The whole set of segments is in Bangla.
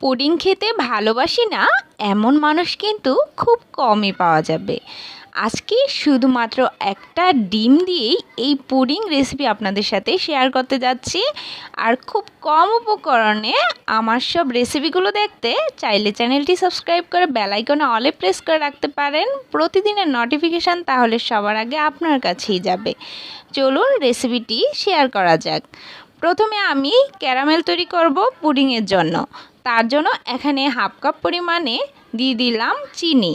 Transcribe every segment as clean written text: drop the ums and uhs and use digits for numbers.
পুডিং খেতে ভালোবাসি না এমন মানুষ কিন্তু খুব কমই পাওয়া যাবে। আজকে শুধুমাত্র একটা ডিম দিয়েই এই পুডিং রেসিপি আপনাদের সাথে শেয়ার করতে যাচ্ছি। আর খুব কম উপকরণে আমার সব রেসিপিগুলো দেখতে চাইলে চ্যানেলটি সাবস্ক্রাইব করে বেল আইকনে অলে প্রেস করে রাখতে পারেন প্রতিদিনের নোটিফিকেশান, তাহলে সবার আগে আপনার কাছেই যাবে। চলুন রেসিপিটি শেয়ার করা যাক। প্রথমে আমি ক্যারামেল তৈরি করব পুডিংয়ের জন্য। তার জন্য এখানে হাফ কাপ পরিমাণে দিয়ে দিলাম চিনি।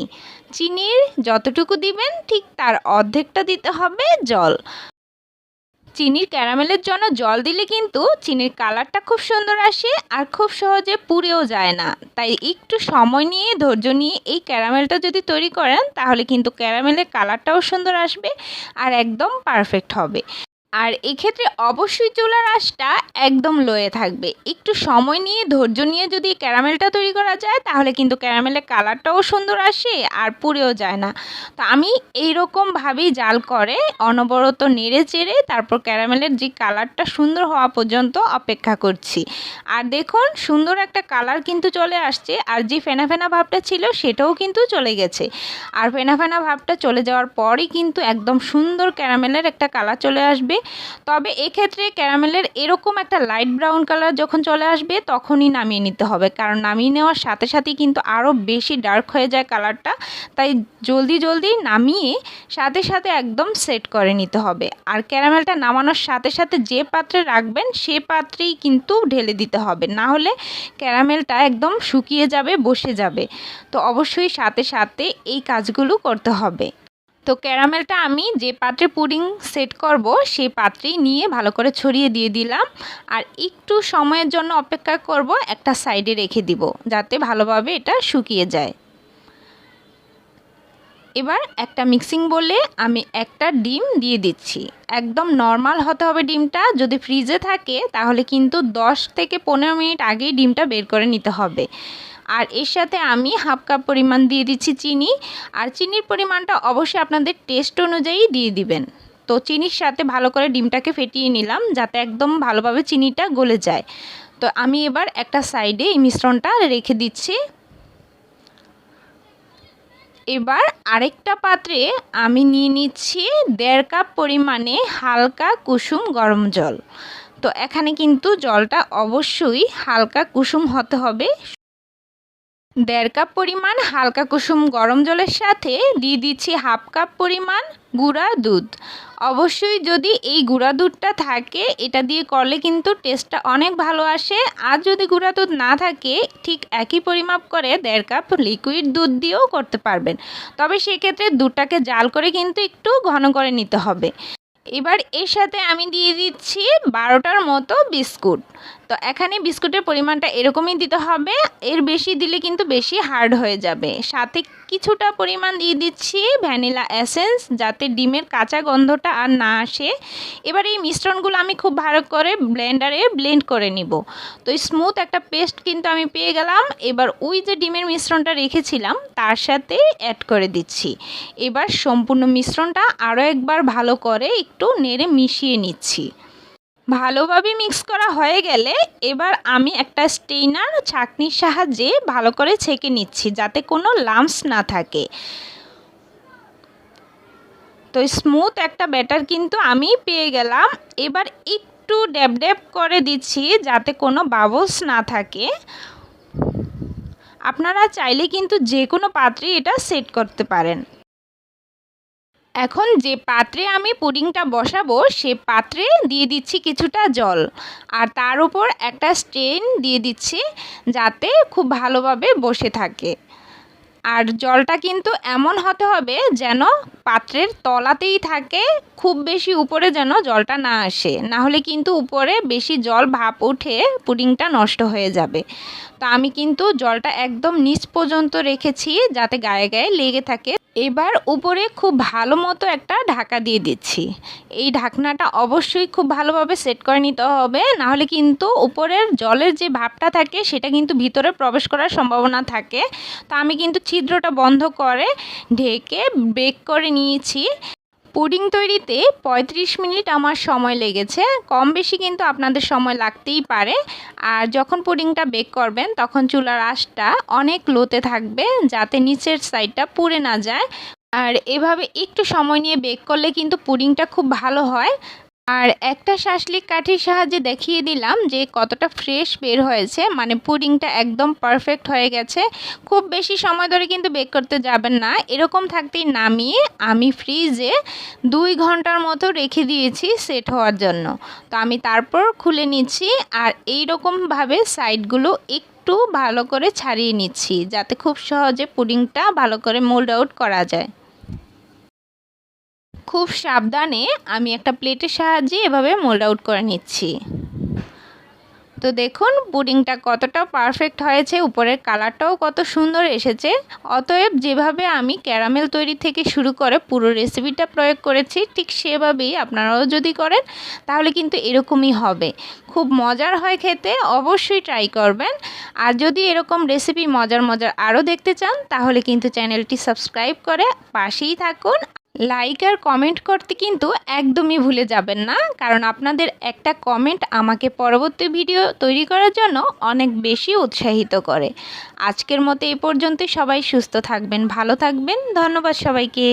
চিনির যতটুকু দিবেন ঠিক তার অর্ধেকটা দিতে হবে জল। চিনির ক্যারামেলের জন্য জল দিলে কিন্তু চিনির কালারটা খুব সুন্দর আসে আর খুব সহজে পুড়েও যায় না। তাই একটু সময় নিয়ে ধৈর্য নিয়ে এই ক্যারামেলটা যদি তৈরি করেন তাহলে কিন্তু ক্যারামেলের কালারটাও সুন্দর আসবে আর একদম পারফেক্ট হবে। আর এক্ষেত্রে অবশ্যই চুলার আঁচটা একদম লোয়ে থাকবে। একটু সময় নিয়ে ধৈর্য নিয়ে যদি ক্যারামেলটা তৈরি করা যায় তাহলে কিন্তু ক্যারামেলের কালারটাও সুন্দর আসে আর পুড়েও যায় না। তো আমি এইরকমভাবেই জাল করে অনবরত নেড়ে চেড়ে তারপর ক্যারামেলের যে কালারটা সুন্দর হওয়া পর্যন্ত অপেক্ষা করছি। আর দেখুন সুন্দর একটা কালার কিন্তু চলে আসছে, আর যে ফেনা ফেনা ভাবটা ছিল সেটাও কিন্তু চলে গেছে। আর ফেনা ফেনা ভাবটা চলে যাওয়ার পরই কিন্তু একদম সুন্দর ক্যারামেলের একটা কালার চলে আসবে। তবে এক্ষেত্রে ক্যারামেলের এরকম একটা লাইট ব্রাউন কালার যখন চলে আসবে তখনই নামিয়ে নিতে হবে, কারণ নামিয়ে নেওয়ার সাথে সাথেই কিন্তু আরও বেশি ডার্ক হয়ে যায় কালারটা। তাই জলদি জলদি নামিয়ে সাথে সাথে একদম সেট করে নিতে হবে। আর ক্যারামেলটা নামানোর সাথে সাথে যে পাত্রে রাখবেন সে পাত্রেই কিন্তু ঢেলে দিতে হবে, না হলে ক্যারামেলটা একদম শুকিয়ে যাবে, বসে যাবে। তো অবশ্যই সাথে সাথে এই কাজগুলো করতে হবে। তো ক্যারামেলটা আমি যে পাত্রে পুডিং সেট করব সেই পাত্রেই নিয়ে ভালো করে ছড়িয়ে দিয়ে দিলাম। আর একটু সময়ের জন্য অপেক্ষা করব, একটা সাইডে রেখে দিব যাতে ভালোভাবে এটা শুকিয়ে যায়। এবার একটা মিক্সিং বলে আমি একটা ডিম দিয়ে দিচ্ছি। একদম নর্মাল হতে হবে ডিমটা। যদি ফ্রিজে থাকে তাহলে কিন্তু 10 থেকে 15 মিনিট আগেই ডিমটা বের করে নিতে হবে। আর এর সাথে আমি হাফ কাপ পরিমাণ দিয়ে দিচ্ছি চিনি। আর চিনির পরিমাণটা অবশ্যই আপনাদের টেস্ট অনুযায়ী দিয়ে দিবেন। তো চিনির সাথে ভালো করে ডিমটাকে ফেটিয়ে নিলাম যাতে একদম ভালোভাবে চিনিটা গলে যায়। তো আমি এবার একটা সাইডে এই মিশ্রণটা রেখে দিচ্ছি। এবার আরেকটা পাত্রে আমি নিয়ে নিচ্ছি 1.5 কাপ পরিমাণে হালকা কুসুম গরম জল। তো এখানে কিন্তু জলটা অবশ্যই হালকা কুসুম হতে হবে। 1.5 কাপ পরিমাণ হালকা কুসুম গরম জলের সাথে দিয়ে দিচ্ছি হাফ কাপ পরিমাণ গুঁড়া দুধ। অবশ্যই যদি এই গুঁড়া দুধটা থাকে এটা দিয়ে করলে কিন্তু টেস্টটা অনেক ভালো আসে। আর যদি গুঁড়া দুধ না থাকে ঠিক একই পরিমাপ করে 1.5 কাপ লিকুইড দুধ দিয়েও করতে পারবেন। তবে সেক্ষেত্রে দুধটাকে জাল করে কিন্তু একটু ঘন করে নিতে হবে। এবার এর সাথে আমি দিয়ে দিচ্ছি 12টার মতো বিস্কুট। তো এখানে বিস্কুটের পরিমাণটা এরকমই দিতে হবে, এর বেশি দিলে কিন্তু বেশি হার্ড হয়ে যাবে। সাথে কিছুটা পরিমাণ দিয়ে দিচ্ছি ভ্যানিলা এসেন্স যাতে ডিমের কাঁচা গন্ধটা আর না আসে। এবার এই মিশ্রণগুলো আমি খুব ভালো করে ব্লেন্ডারে ব্লেন্ড করে নিব। তো স্মুথ একটা পেস্ট কিন্তু আমি পেয়ে গেলাম। এবার ওই যে ডিমের মিশ্রণটা রেখেছিলাম তার সাথে অ্যাড করে দিচ্ছি। এবার সম্পূর্ণ মিশ্রণটা আরও একবার ভালো করে একটু নেড়ে মিশিয়ে নিচ্ছি। ভালোভাবে মিক্স করা হয়ে গেলে এবার আমি একটা স্টেইনার ছাঁকনির সাহায্যে ভালো করে ছেঁকে নিচ্ছি যাতে কোনো লাম্পস না থাকে। তো স্মুথ একটা ব্যাটার কিন্তু আমি পেয়ে গেলাম। এবার একটু ড্যাব ড্যাব করে দিচ্ছি যাতে কোনো বাবলস না থাকে। আপনারা চাইলে কিন্তু যে কোনো পাত্রে এটা সেট করতে পারেন। এখন যে পাত্রে আমি পুডিংটা বসাবো সে পাত্রে দিয়ে দিচ্ছি কিছুটা জল, আর তার উপর একটা স্ট্রেন দিয়ে দিচ্ছি যাতে খুব ভালোভাবে বসে থাকে। আর জলটা কিন্তু এমন হতে হবে যেন পাত্রের তলাতেই থাকে, খুব বেশি উপরে যেন জলটা না আসে, না হলে কিন্তু উপরে বেশি জল ভাপ উঠে পুডিংটা নষ্ট হয়ে যাবে। তো আমি কিন্তু জলটা একদম নিচ পর্যন্ত রেখেছি যাতে গায়ে গায়ে লেগে থাকে। এবার উপরে খুব ভালো মতো একটা ঢাকা দিয়ে দিচ্ছি। এই ঢাকনাটা অবশ্যই খুব ভালোভাবে সেট করে নিতে হবে, না হলে কিন্তু উপরের জলের যে ভাপটা থাকে সেটা কিন্তু ভিতরে প্রবেশ করার সম্ভাবনা থাকে। তো আমি কিন্তু ছিদ্রটা বন্ধ করে ঢেকে বেক করে নিয়েছি। পুডিং তৈরিতে 35 মিনিট আমার সময় লেগেছে। কম বেশি কিন্তু আপনাদের সময় লাগতেই পারে। আর যখন পুডিংটা বেক করবেন তখন চুলার আঁচটা অনেক লোতে থাকবে, যাতে নিচের সাইডটা পুড়ে না যায়। আর এভাবে একটু সময় নিয়ে বেক করলে কিন্তু পুডিংটা খুব ভালো হয়। আর একটা শাসলিক কাঠির সাহায্যে দেখিয়ে দিলাম যে কতটা ফ্রেশ বের হয়েছে, মানে পুডিংটা একদম পারফেক্ট হয়ে গেছে। খুব বেশি সময় ধরে কিন্তু বেক করতে যাবেন না, এরকম থাকতেই নামিয়ে আমি ফ্রিজে 2 ঘন্টার মতো রেখে দিয়েছি সেট হওয়ার জন্য। তো আমি তারপর খুলে নিচ্ছি আর এই রকমভাবে সাইডগুলো একটু ভালো করে ছাড়িয়ে নিচ্ছি, যাতে খুব সহজে পুডিংটা ভালো করে মোল্ড আউট করা যায়। খুব সাবধানে আমি একটা প্লেটের সাহায্যে এভাবে মোল্ড আউট করে নিচ্ছি। তো দেখুন পুডিংটা কতটা পারফেক্ট হয়েছে, উপরের কালারটাও কত সুন্দর এসেছে। অতএব যেভাবে আমি ক্যারামেল তৈরি থেকে শুরু করে পুরো রেসিপিটা প্রয়োগ করেছি, ঠিক সেভাবেই আপনারাও যদি করেন তাহলে কিন্তু এরকমই হবে। খুব মজার হয় খেতে, অবশ্যই ট্রাই করবেন। আর যদি এরকম রেসিপি মজার আরও দেখতে চান তাহলে কিন্তু চ্যানেলটি সাবস্ক্রাইব করে পাশেই থাকুন। লাইক আর কমেন্ট করতে কিন্তু একদমই ভুলে যাবেন না, কারণ আপনাদের একটা কমেন্ট আমাকে পরবর্তী ভিডিও তৈরি করার জন্য অনেক বেশি উৎসাহিত করে। আজকের মতো এই পর্যন্তই। সবাই সুস্থ থাকবেন, ভালো থাকবেন। ধন্যবাদ সবাইকে।